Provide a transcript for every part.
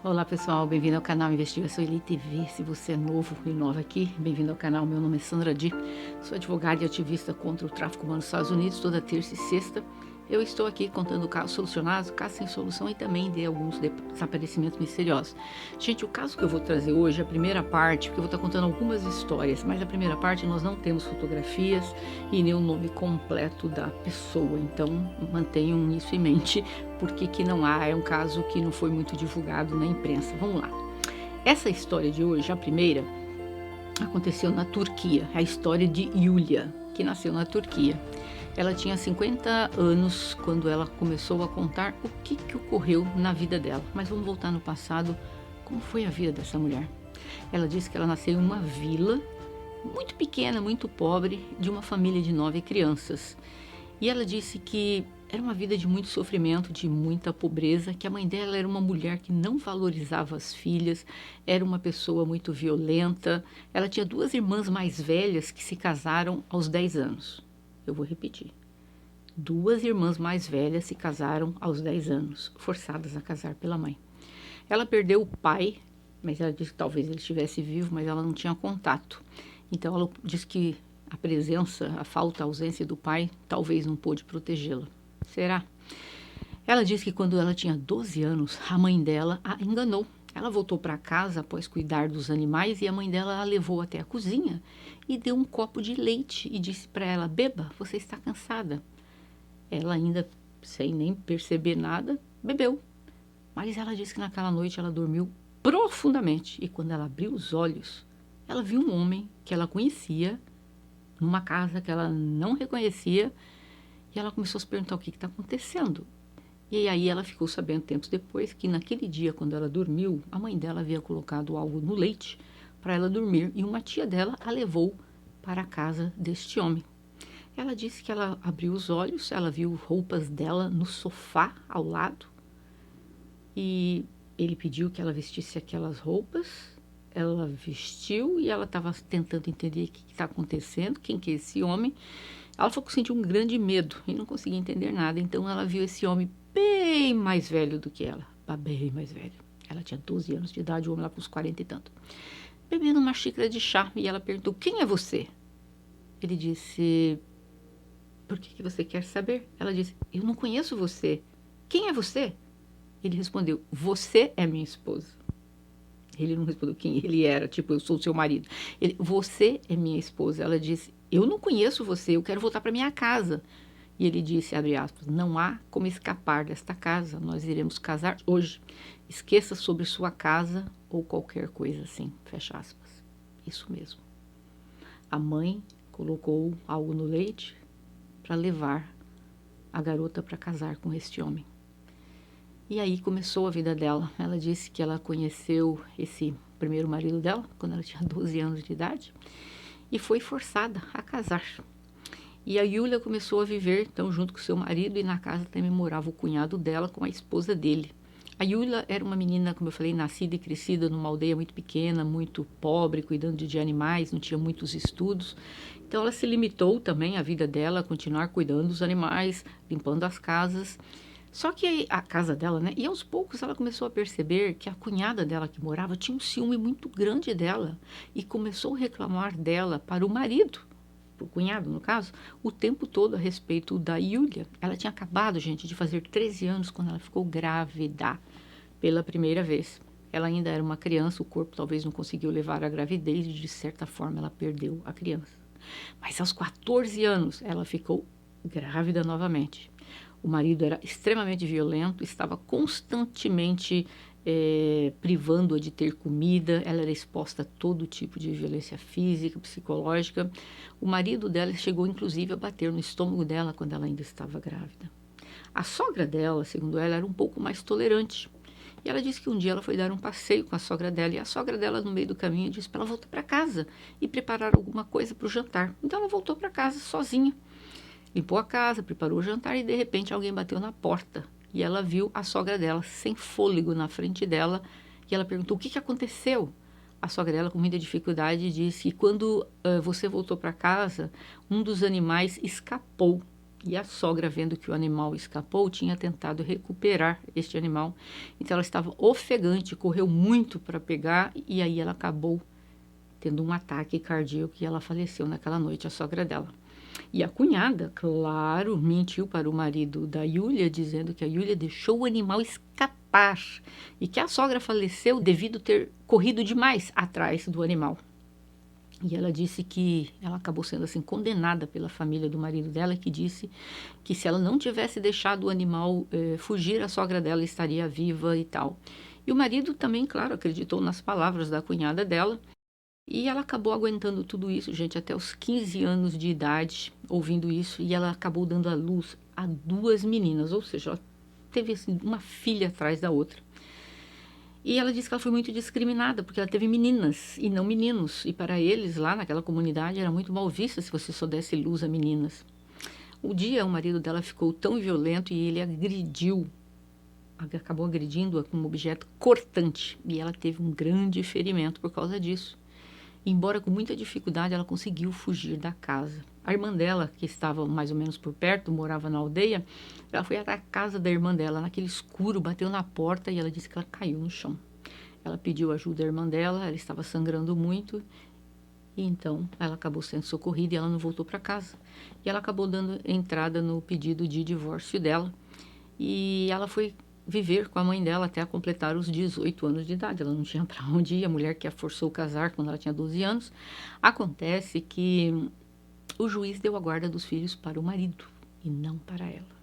Olá pessoal, bem-vindo ao canal Investigação Elite TV. Se você é novo e nova aqui, bem-vindo ao canal. Meu nome é Sandra Di, sou advogada e ativista contra o tráfico humano nos Estados Unidos. Toda terça e sexta eu estou aqui contando casos solucionados, casos sem solução e também de alguns desaparecimentos misteriosos. Gente, o caso que eu vou trazer hoje, a primeira parte, porque eu vou estar contando algumas histórias, mas a primeira parte nós não temos fotografias e nem o nome completo da pessoa, então mantenham isso em mente, porque que não há, é um caso que não foi muito divulgado na imprensa. Vamos lá. Essa história de hoje, a primeira, aconteceu na Turquia, a história de Yulia, que nasceu na Turquia. Ela tinha 50 anos quando ela começou a contar o que ocorreu na vida dela. Mas vamos voltar no passado, como foi a vida dessa mulher. Ela disse que ela nasceu em uma vila muito pequena, muito pobre, de uma família de 9 crianças. E ela disse que era uma vida de muito sofrimento, de muita pobreza, que a mãe dela era uma mulher que não valorizava as filhas, era uma pessoa muito violenta. Ela tinha 2 irmãs mais velhas que se casaram aos 10 anos. Eu vou repetir. 2 irmãs mais velhas se casaram aos 10 anos, forçadas a casar pela mãe. Ela perdeu o pai, mas ela disse que talvez ele estivesse vivo, mas ela não tinha contato. Então ela disse que a presença, a falta, a ausência do pai talvez não pôde protegê-la. Será? Ela disse que quando ela tinha 12 anos, a mãe dela a enganou. Ela voltou para casa após cuidar dos animais e a mãe dela a levou até a cozinha e deu um copo de leite e disse para ela: beba, você está cansada. Ela ainda, sem nem perceber nada, bebeu. Mas ela disse que naquela noite ela dormiu profundamente e quando ela abriu os olhos, ela viu um homem que ela conhecia numa casa que ela não reconhecia e ela começou a se perguntar o que está acontecendo. E aí ela ficou sabendo tempos depois que naquele dia, quando ela dormiu, a mãe dela havia colocado algo no leite para ela dormir e uma tia dela a levou para a casa deste homem. Ela disse que ela abriu os olhos, ela viu roupas dela no sofá ao lado e ele pediu que ela vestisse aquelas roupas. Ela vestiu e ela estava tentando entender o que está acontecendo, quem que é esse homem. Ela falou que sentiu um grande medo e não conseguia entender nada, então ela viu esse homem bem mais velho do que ela, bem mais velho. Ela tinha 12 anos de idade, o homem lá com uns 40 e tanto. Bebendo uma xícara de chá e ela perguntou: quem é você? Ele disse: por que você quer saber? Ela disse: eu não conheço você. Quem é você? Ele respondeu: você é minha esposa. Ele não respondeu quem ele era, tipo, eu sou o seu marido. Ele: você é minha esposa. Ela disse: eu não conheço você, eu quero voltar para minha casa. E ele disse, abre aspas: não há como escapar desta casa, nós iremos casar hoje. Esqueça sobre sua casa ou qualquer coisa assim, fecha aspas. Isso mesmo. A mãe colocou algo no leite para levar a garota para casar com este homem. E aí começou a vida dela. Ela disse que ela conheceu esse primeiro marido dela quando ela tinha 12 anos de idade e foi forçada a casar. E a Yulia começou a viver então junto com seu marido e na casa também morava o cunhado dela com a esposa dele. A Yulia era uma menina, como eu falei, nascida e crescida numa aldeia muito pequena, muito pobre, cuidando de animais, não tinha muitos estudos. Então ela se limitou também a vida dela a continuar cuidando dos animais, limpando as casas. Só que a casa dela, né? E aos poucos ela começou a perceber que a cunhada dela que morava tinha um ciúme muito grande dela e começou a reclamar dela para o marido, para o cunhado no caso, o tempo todo a respeito da Yulia. Ela tinha acabado, gente, de fazer 13 anos quando ela ficou grávida pela primeira vez. Ela ainda era uma criança, o corpo talvez não conseguiu levar a gravidez e de certa forma ela perdeu a criança. Mas aos 14 anos ela ficou grávida novamente. O marido era extremamente violento, estava constantemente privando-a de ter comida, ela era exposta a todo tipo de violência física, psicológica. O marido dela chegou inclusive a bater no estômago dela quando ela ainda estava grávida. A sogra dela, segundo ela, era um pouco mais tolerante. E ela disse que um dia ela foi dar um passeio com a sogra dela e a sogra dela no meio do caminho disse para ela voltar para casa e preparar alguma coisa para o jantar. Então ela voltou para casa sozinha. Limpou a casa, preparou o jantar e de repente alguém bateu na porta e ela viu a sogra dela sem fôlego na frente dela e ela perguntou o que aconteceu. A sogra dela, com muita dificuldade, disse que quando você voltou para casa, um dos animais escapou E a sogra, vendo que o animal escapou, tinha tentado recuperar este animal. Então ela estava ofegante, correu muito para pegar e aí ela acabou tendo um ataque cardíaco e ela faleceu naquela noite, a sogra dela. E a cunhada, claro, mentiu para o marido da Yulia, dizendo que a Yulia deixou o animal escapar e que a sogra faleceu devido ter corrido demais atrás do animal. E ela disse que ela acabou sendo assim condenada pela família do marido dela, que disse que se ela não tivesse deixado o animal fugir, a sogra dela estaria viva e tal. E o marido também, claro, acreditou nas palavras da cunhada dela. E ela acabou aguentando tudo isso, gente, até os 15 anos de idade, ouvindo isso. E ela acabou dando à luz a 2 meninas, ou seja, ela teve assim, uma filha atrás da outra. E ela disse que ela foi muito discriminada, porque ela teve meninas e não meninos. E para eles, lá naquela comunidade, era muito mal vista se você só desse luz a meninas. O dia, o marido dela ficou tão violento e ele acabou agredindo-a com um objeto cortante. E ela teve um grande ferimento por causa disso. Embora com muita dificuldade, ela conseguiu fugir da casa. A irmã dela, que estava mais ou menos por perto, morava na aldeia, ela foi até a casa da irmã dela, naquele escuro, bateu na porta e ela disse que ela caiu no chão. Ela pediu ajuda à irmã dela, ela estava sangrando muito, e então ela acabou sendo socorrida e ela não voltou para casa. E ela acabou dando entrada no pedido de divórcio dela, e ela foi viver com a mãe dela até completar os 18 anos de idade. Ela não tinha para onde ir, a mulher que a forçou a casar quando ela tinha 12 anos. Acontece que o juiz deu a guarda dos filhos para o marido e não para ela.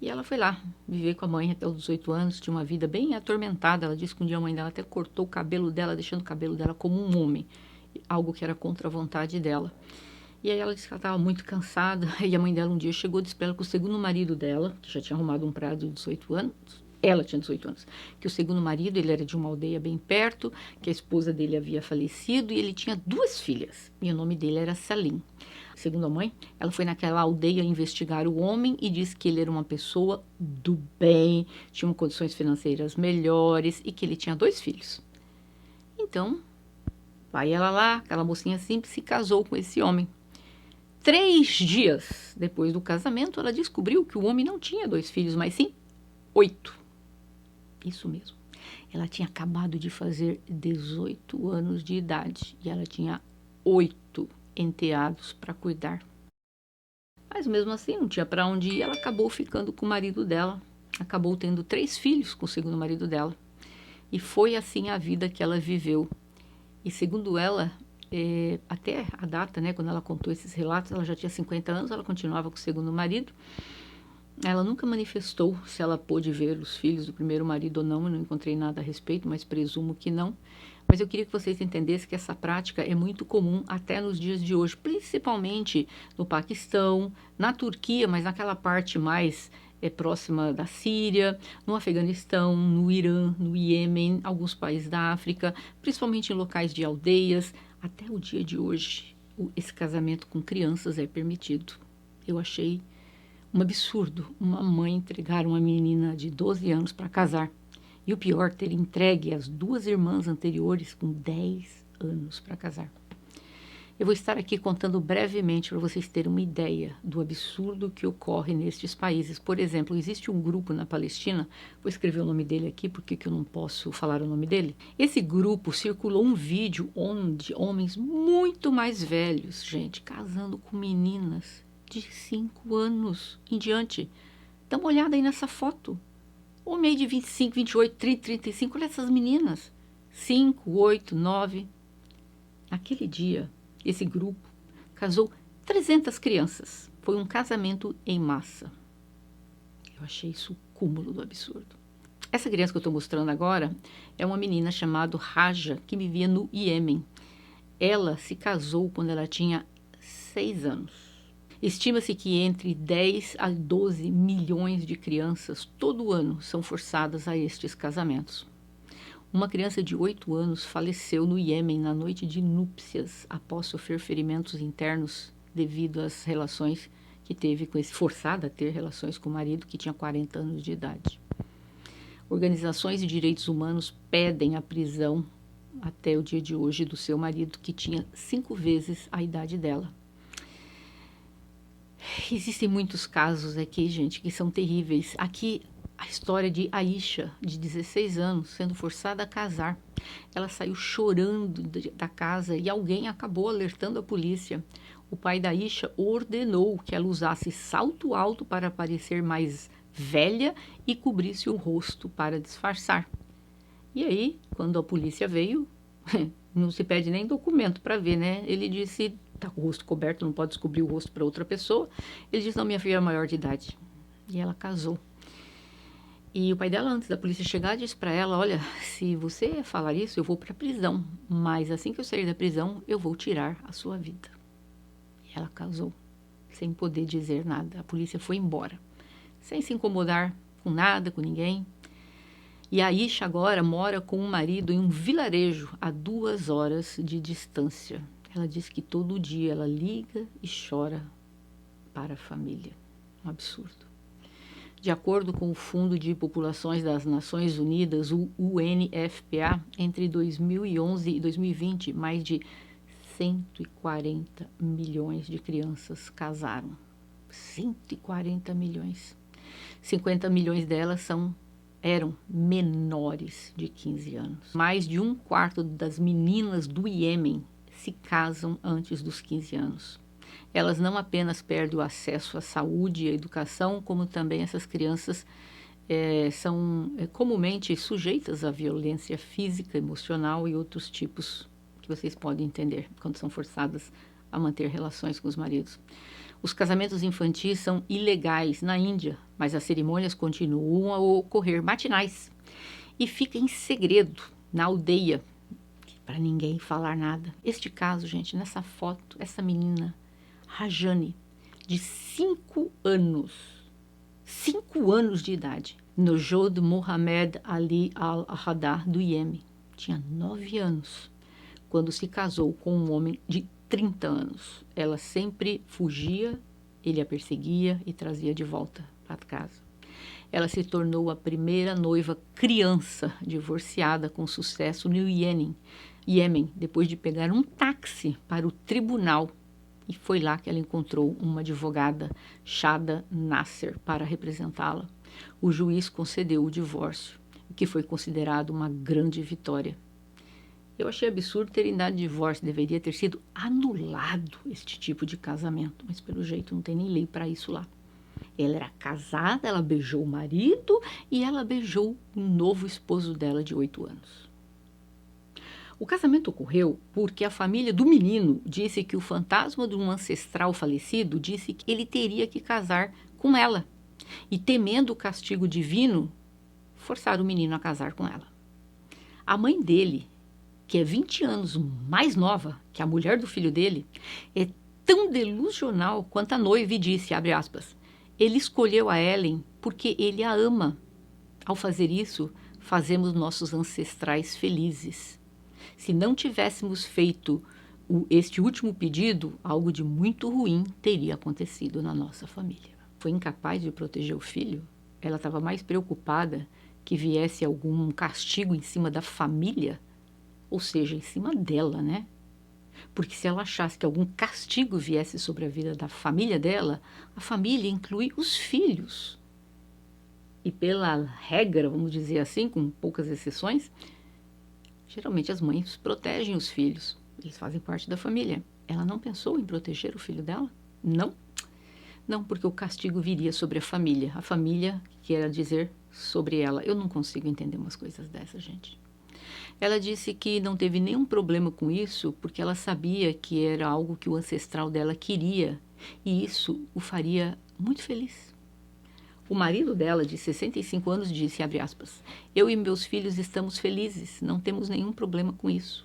E ela foi lá viver com a mãe até os 18 anos, tinha uma vida bem atormentada. Ela disse que um dia a mãe dela até cortou o cabelo dela, deixando o cabelo dela como um homem, algo que era contra a vontade dela. E aí ela disse que ela estava muito cansada, e a mãe dela um dia chegou e disse para ela que o segundo marido dela, que já tinha arrumado um prazo de 18 anos, ela tinha 18 anos, que o segundo marido, ele era de uma aldeia bem perto, que a esposa dele havia falecido e ele tinha 2 filhas, e o nome dele era Salim. Segundo a mãe, ela foi naquela aldeia investigar o homem e disse que ele era uma pessoa do bem, tinha condições financeiras melhores e que ele tinha 2 filhos. Então, vai ela lá, aquela mocinha simples, se casou com esse homem. 3 dias depois do casamento, ela descobriu que o homem não tinha 2 filhos, mas sim 8. Isso mesmo. Ela tinha acabado de fazer 18 anos de idade e ela tinha 8 enteados para cuidar. Mas mesmo assim, não tinha para onde ir, ela acabou ficando com o marido dela. Acabou tendo 3 filhos com o segundo marido dela. E foi assim a vida que ela viveu. E segundo ela, até a data, né, quando ela contou esses relatos, ela já tinha 50 anos, ela continuava com o segundo marido. Ela nunca manifestou se ela pôde ver os filhos do primeiro marido ou não, eu não encontrei nada a respeito, mas presumo que não. Mas eu queria que vocês entendessem que essa prática é muito comum até nos dias de hoje, principalmente no Paquistão, na Turquia, mas naquela parte mais próxima da Síria, no Afeganistão, no Irã, no Iêmen, alguns países da África, principalmente em locais de aldeias. Até o dia de hoje, esse casamento com crianças é permitido. Eu achei um absurdo uma mãe entregar uma menina de 12 anos para casar. E o pior, ter entregue as 2 irmãs anteriores com 10 anos para casar. Eu vou estar aqui contando brevemente para vocês terem uma ideia do absurdo que ocorre nestes países. Por exemplo, existe um grupo na Palestina, vou escrever o nome dele aqui porque eu não posso falar o nome dele. Esse grupo circulou um vídeo onde homens muito mais velhos, gente, casando com meninas de 5 anos em diante. Dá uma olhada aí nessa foto. Homem aí de 25, 28, 30, 35, olha essas meninas. 5, 8, 9. Naquele dia, esse grupo casou 300 crianças. Foi um casamento em massa. Eu achei isso o cúmulo do absurdo. Essa criança que eu estou mostrando agora é uma menina chamada Raja, que vivia no Iêmen. Ela se casou quando ela tinha 6 anos. Estima-se que entre 10 a 12 milhões de crianças todo ano são forçadas a estes casamentos. Uma criança de 8 anos faleceu no Iêmen na noite de núpcias após sofrer ferimentos internos devido às relações que teve com esse forçada a ter relações com o marido que tinha 40 anos de idade. Organizações de direitos humanos pedem a prisão até o dia de hoje do seu marido que tinha 5 vezes a idade dela. Existem muitos casos aqui, gente, que são terríveis. Aqui, a história de Aisha, de 16 anos, sendo forçada a casar. Ela saiu chorando da casa e alguém acabou alertando a polícia. O pai da Aisha ordenou que ela usasse salto alto para parecer mais velha e cobrisse o rosto para disfarçar. E aí, quando a polícia veio, não se pede nem documento para ver, né? Ele disse, tá com o rosto coberto, não pode descobrir o rosto para outra pessoa. Ele disse, não, minha filha é maior de idade. E ela casou. E o pai dela, antes da polícia chegar, disse para ela, olha, se você falar isso, eu vou para a prisão. Mas assim que eu sair da prisão, eu vou tirar a sua vida. E ela casou, sem poder dizer nada. A polícia foi embora, sem se incomodar com nada, com ninguém. E a Aisha agora mora com o marido em um vilarejo a 2 horas de distância. Ela diz que todo dia ela liga e chora para a família. Um absurdo. De acordo com o Fundo de Populações das Nações Unidas, o UNFPA, entre 2011 e 2020, mais de 140 milhões de crianças casaram. 140 milhões. 50 milhões delas eram menores de 15 anos. Mais de 1/4 das meninas do Iêmen se casam antes dos 15 anos. Elas não apenas perdem o acesso à saúde e à educação, como também essas crianças são comumente sujeitas à violência física, emocional e outros tipos que vocês podem entender quando são forçadas a manter relações com os maridos. Os casamentos infantis são ilegais na Índia, mas as cerimônias continuam a ocorrer matinais e fica em segredo na aldeia, para ninguém falar nada. Este caso, gente, nessa foto, essa menina, Rajani, de 5 anos, 5 anos de idade, Nojod Mohamed Ali Al-Ahadar, do Iêmen, tinha 9 anos, quando se casou com um homem de 30 anos. Ela sempre fugia, ele a perseguia e trazia de volta para casa. Ela se tornou a primeira noiva criança divorciada com sucesso no Iêmen, depois de pegar um táxi para o tribunal. E foi lá que ela encontrou uma advogada, Shada Nasser, para representá-la. O juiz concedeu o divórcio, o que foi considerado uma grande vitória. Eu achei absurdo terem dado divórcio, deveria ter sido anulado este tipo de casamento, mas pelo jeito não tem nem lei para isso lá. Ela era casada, ela beijou o marido e ela beijou o novo esposo dela de 8 anos. O casamento ocorreu porque a família do menino disse que o fantasma de um ancestral falecido disse que ele teria que casar com ela. E temendo o castigo divino, forçaram o menino a casar com ela. A mãe dele, que é 20 anos mais nova que a mulher do filho dele, é tão delusional quanto a noiva e disse, abre aspas, ele escolheu a Ellen porque ele a ama. Ao fazer isso, fazemos nossos ancestrais felizes. Se não tivéssemos feito este último pedido, algo de muito ruim teria acontecido na nossa família. Foi incapaz de proteger o filho? Ela estava mais preocupada que viesse algum castigo em cima da família, ou seja, em cima dela, né? Porque se ela achasse que algum castigo viesse sobre a vida da família dela, a família inclui os filhos. E pela regra, vamos dizer assim, com poucas exceções, geralmente as mães protegem os filhos, eles fazem parte da família. Ela não pensou em proteger o filho dela? Não. Não, porque o castigo viria sobre a família quer dizer sobre ela. Eu não consigo entender umas coisas dessas, gente. Ela disse que não teve nenhum problema com isso, porque ela sabia que era algo que o ancestral dela queria, e isso o faria muito feliz. O marido dela, de 65 anos, disse, abre aspas, eu e meus filhos estamos felizes, não temos nenhum problema com isso.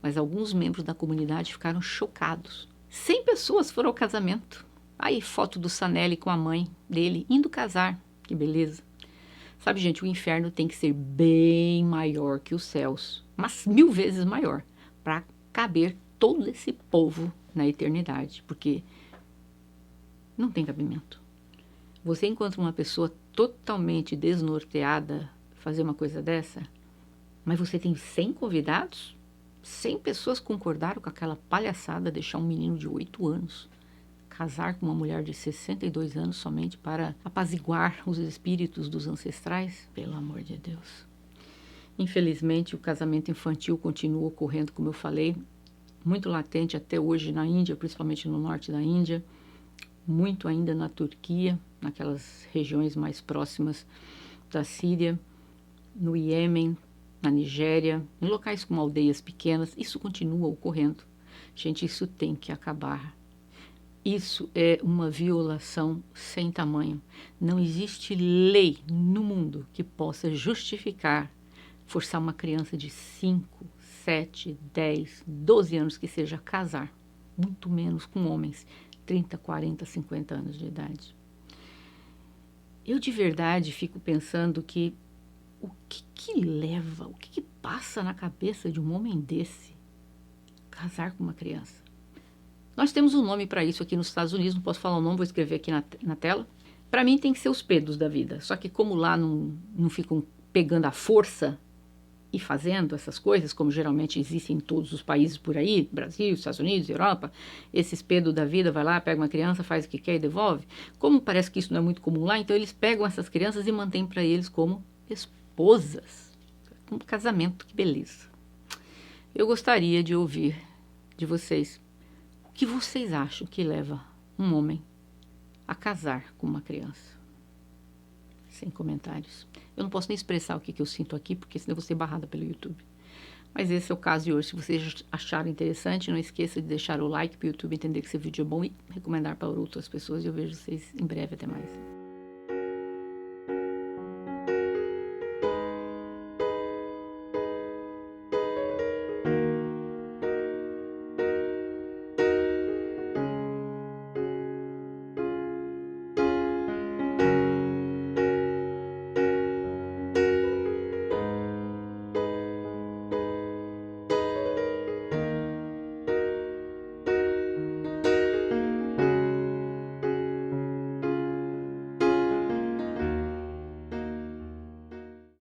Mas alguns membros da comunidade ficaram chocados. 100 pessoas foram ao casamento. Aí, foto do Sanelli com a mãe dele indo casar. Que beleza. Sabe, gente, o inferno tem que ser bem maior que os céus, mas 1000 vezes maior, para caber todo esse povo na eternidade, porque não tem cabimento. Você encontra uma pessoa totalmente desnorteada fazer uma coisa dessa, mas você tem 100 convidados? 100 pessoas concordaram com aquela palhaçada, deixar um menino de 8 anos casar com uma mulher de 62 anos somente para apaziguar os espíritos dos ancestrais? Pelo amor de Deus. Infelizmente, o casamento infantil continua ocorrendo, como eu falei, muito latente até hoje na Índia, principalmente no norte da Índia, muito ainda na Turquia, naquelas regiões mais próximas da Síria, no Iêmen, na Nigéria, em locais como aldeias pequenas. Isso continua ocorrendo. Gente, isso tem que acabar. Isso é uma violação sem tamanho. Não existe lei no mundo que possa justificar forçar uma criança de 5, 7, 10, 12 anos que seja casar, muito menos com homens 30, 40, 50 anos de idade. Eu de verdade fico pensando que o que leva, o que passa na cabeça de um homem desse casar com uma criança? Nós temos um nome para isso aqui nos Estados Unidos, não posso falar o nome, vou escrever aqui na tela. Para mim tem que ser os pedos da vida, só que como lá não ficam pegando a força e fazendo essas coisas, como geralmente existem em todos os países por aí, Brasil, Estados Unidos, Europa, esses pedos da vida, vai lá, pega uma criança, faz o que quer e devolve. Como parece que isso não é muito comum lá, então eles pegam essas crianças e mantêm para eles como esposas. Um casamento, que beleza. Eu gostaria de ouvir de vocês o que vocês acham que leva um homem a casar com uma criança. Sem comentários. Eu não posso nem expressar o que eu sinto aqui, porque senão eu vou ser barrada pelo YouTube. Mas esse é o caso de hoje. Se vocês acharam interessante, não esqueça de deixar o like para o YouTube entender que esse vídeo é bom e recomendar para outras pessoas. E eu vejo vocês em breve. Até mais.